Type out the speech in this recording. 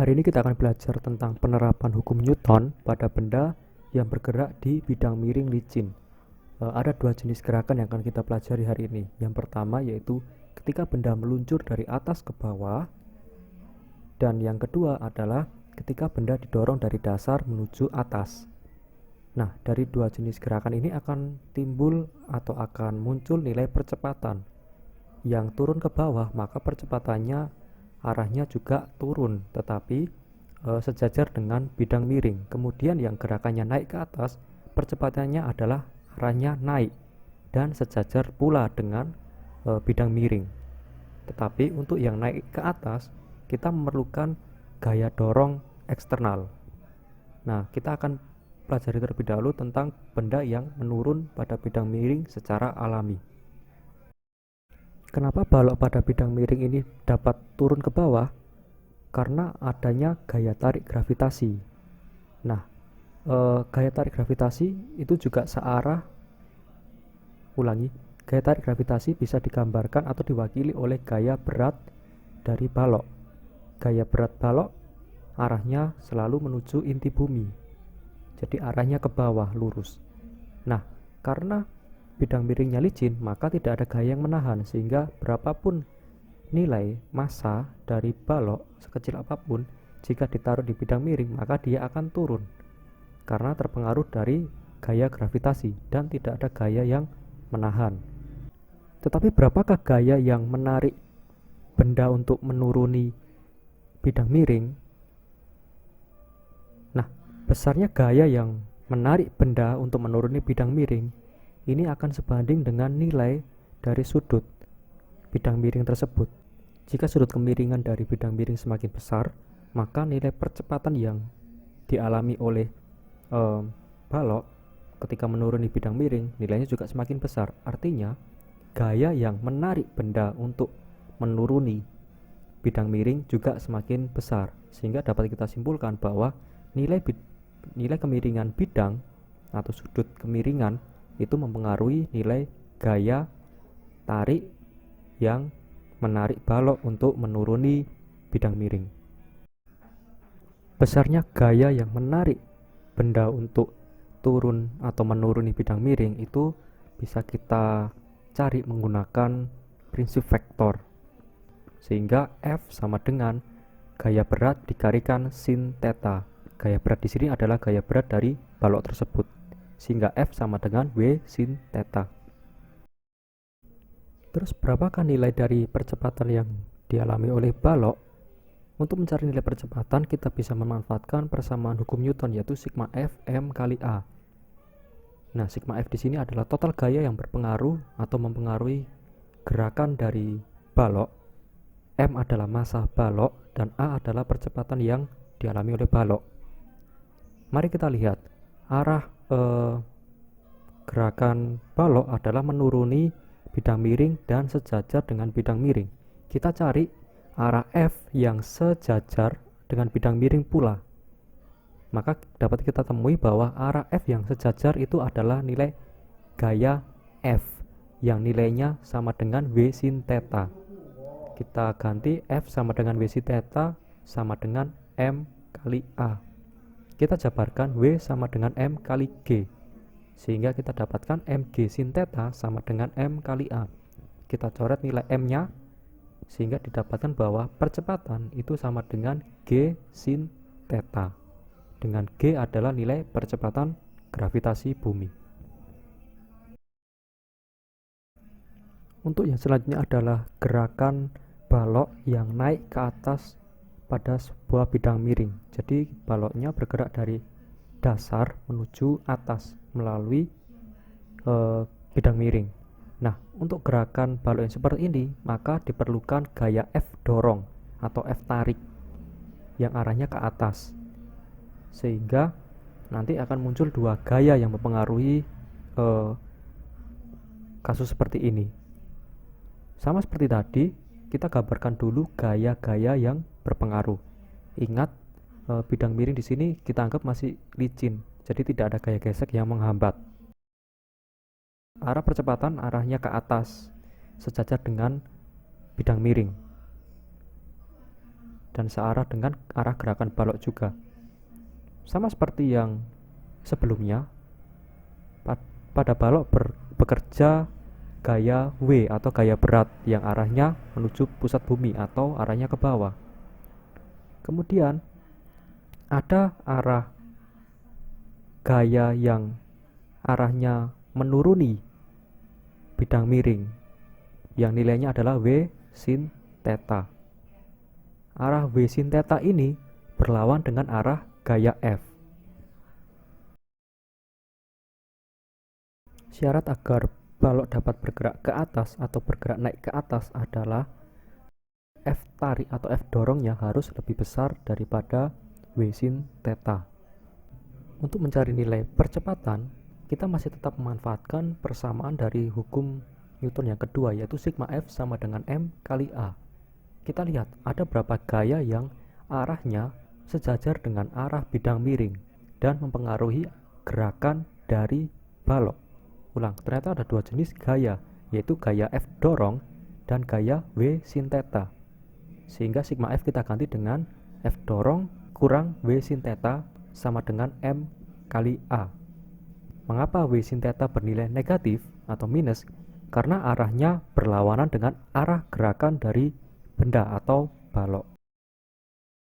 Hari ini kita akan belajar tentang penerapan hukum Newton pada benda yang bergerak di bidang miring licin. Ada dua jenis gerakan yang akan kita pelajari hari ini. Yang pertama yaitu ketika benda meluncur dari atas ke bawah, dan yang kedua adalah ketika benda didorong dari dasar menuju atas. Nah, dari dua jenis gerakan ini akan timbul atau akan muncul nilai percepatan. Yang turun ke bawah, maka percepatannya arahnya juga turun, tetapi sejajar dengan bidang miring. Kemudian yang gerakannya naik ke atas, percepatannya adalah arahnya naik dan sejajar pula dengan bidang miring. Tetapi untuk yang naik ke atas, kita memerlukan gaya dorong eksternal. Nah, kita akan pelajari terlebih dahulu tentang benda yang menurun pada bidang miring secara alami. Kenapa balok pada bidang miring ini dapat turun ke bawah? Karena adanya gaya tarik gravitasi. Nah, gaya tarik gravitasi itu juga searah. Gaya tarik gravitasi bisa digambarkan atau diwakili oleh gaya berat dari balok. Gaya berat balok arahnya selalu menuju inti bumi, jadi arahnya ke bawah lurus. Nah, karena bidang miringnya licin, maka tidak ada gaya yang menahan, sehingga berapapun nilai massa dari balok sekecil apapun, jika ditaruh di bidang miring, maka dia akan turun karena terpengaruh dari gaya gravitasi dan tidak ada gaya yang menahan. Tetapi berapakah gaya yang menarik benda untuk menuruni bidang miring? Nah, besarnya gaya yang menarik benda untuk menuruni bidang miring ini akan sebanding dengan nilai dari sudut bidang miring tersebut. Jika sudut kemiringan dari bidang miring semakin besar, maka nilai percepatan yang dialami oleh balok ketika menuruni bidang miring nilainya juga semakin besar. Artinya, gaya yang menarik benda untuk menuruni bidang miring juga semakin besar, sehingga dapat kita simpulkan bahwa nilai kemiringan bidang atau sudut kemiringan itu mempengaruhi nilai gaya tarik yang menarik balok untuk menuruni bidang miring. Besarnya gaya yang menarik benda untuk turun atau menuruni bidang miring itu bisa kita cari menggunakan prinsip vektor, sehingga F sama dengan gaya berat dikalikan sin theta. Gaya berat di sini adalah gaya berat dari balok tersebut, sehingga F sama dengan W sin theta. Terus berapakah nilai dari percepatan yang dialami oleh balok? Untuk mencari nilai percepatan, kita bisa memanfaatkan persamaan hukum Newton, yaitu sigma F M kali A. Nah, sigma F di sini adalah total gaya yang berpengaruh atau mempengaruhi gerakan dari balok. M adalah massa balok dan A adalah percepatan yang dialami oleh balok. Mari kita lihat arah gerakan balok adalah menuruni bidang miring dan sejajar dengan bidang miring. Kita cari arah F yang sejajar dengan bidang miring pula. Maka dapat kita temui bahwa arah F yang sejajar itu adalah nilai gaya F yang nilainya sama dengan W sin theta. Kita ganti F sama dengan W sin theta sama dengan M kali A. Kita jabarkan W sama dengan M kali G, sehingga kita dapatkan mg sin theta sama dengan M kali A. Kita coret nilai M nya, sehingga didapatkan bahwa percepatan itu sama dengan G sin theta, dengan G adalah nilai percepatan gravitasi bumi. Untuk yang selanjutnya adalah gerakan balok yang naik ke atas pada sebuah bidang miring. Jadi baloknya bergerak dari dasar menuju atas melalui bidang miring. Nah, untuk gerakan balok yang seperti ini, maka diperlukan gaya F dorong atau F tarik yang arahnya ke atas, sehingga nanti akan muncul dua gaya yang mempengaruhi kasus seperti ini. Sama seperti tadi, kita gambarkan dulu gaya-gaya yang berpengaruh. Ingat, bidang miring di sini kita anggap masih licin, jadi tidak ada gaya gesek yang menghambat. Arah percepatan arahnya ke atas, sejajar dengan bidang miring. dan searah dengan arah gerakan balok juga. Sama seperti yang sebelumnya, pada balok bekerja gaya W atau gaya berat yang arahnya menuju pusat bumi atau arahnya ke bawah. Kemudian ada arah gaya yang arahnya menuruni bidang miring yang nilainya adalah W sin theta. Arah W sin theta ini berlawan dengan arah gaya F. Syarat agar balok dapat bergerak ke atas atau bergerak naik ke atas adalah F tarik atau F dorongnya harus lebih besar daripada W sin theta. Untuk mencari nilai percepatan, kita masih tetap memanfaatkan persamaan dari hukum Newton yang kedua, yaitu sigma F sama dengan M kali A. Kita lihat ada berapa gaya yang arahnya sejajar dengan arah bidang miring dan mempengaruhi gerakan dari balok. Ulang, ternyata ada dua jenis gaya, yaitu gaya F dorong dan gaya W sin theta. Sehingga sigma F kita ganti dengan F dorong kurang W sin theta sama dengan M kali A. Mengapa W sin theta bernilai negatif atau minus? Karena arahnya berlawanan dengan arah gerakan dari benda atau balok.